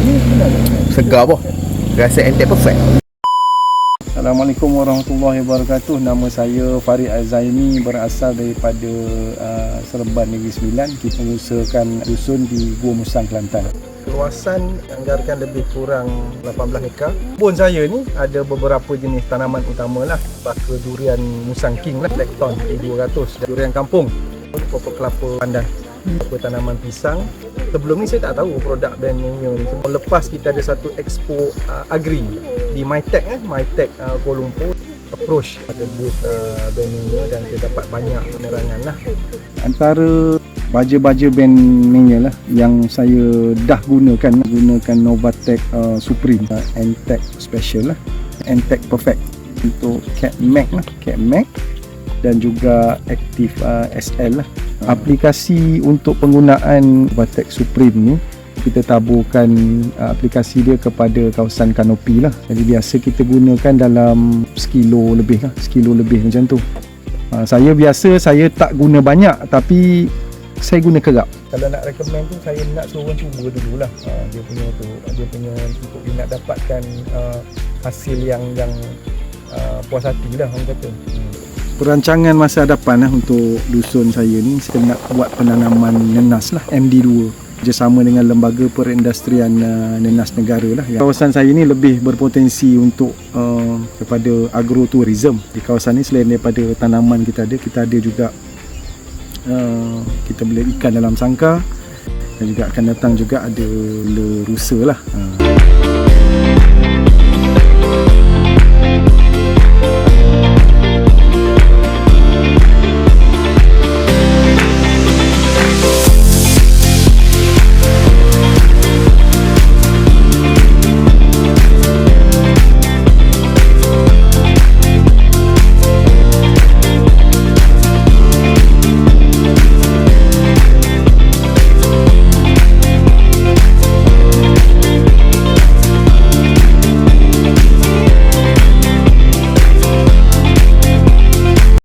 ni sebenarnya Segar boh. Rasa entek perfect. Assalamualaikum warahmatullahi wabarakatuh. Nama saya Farid Azaimi, berasal daripada Seremban Negeri Sembilan. Kita mengusahakan dusun di Gua Musang, Kelantan. Luasan anggarkan lebih kurang 18 hektar. Kebun saya ni ada beberapa jenis tanaman utama lah. Baka durian Musang King lah, Blackthorn A200, durian kampung, pokok kelapa pandan, beberapa tanaman pisang. Sebelum ni saya tak tahu produk brand Ningyo ni. Lepas kita ada satu expo agri di MyTech Kuala Lumpur, approach ada booth brand Ningyo dan kita dapat banyak penerangan lah. Antara baja-baja brand Ningyo lah yang saya dah gunakan Novatec Supreme, N-Tech Special lah, N-Tech Perfect untuk Cat Mac lah, Cat Mac, dan juga Active SL lah. Aplikasi untuk penggunaan Novatec Supreme ni, kita taburkan aplikasi dia kepada kawasan kanopi lah. Jadi biasa kita gunakan dalam sekilo lebih macam tu. Saya tak guna banyak, tapi saya guna kerap. Kalau nak recommend tu, saya nak suruh orang cuba dululah. Dia punya untuk dia nak dapatkan hasil yang puas hati lah orang kata. Perancangan masa hadapan lah untuk dusun saya ni, saya nak buat penanaman nenas lah, MD2, kerjasama dengan Lembaga Perindustrian Nenas Negara lah. Kawasan saya ni lebih berpotensi untuk kepada agrotourism. Di kawasan ni selain daripada tanaman kita ada juga kita boleh ikan dalam sangkar, dan juga akan datang juga ada rusa lah.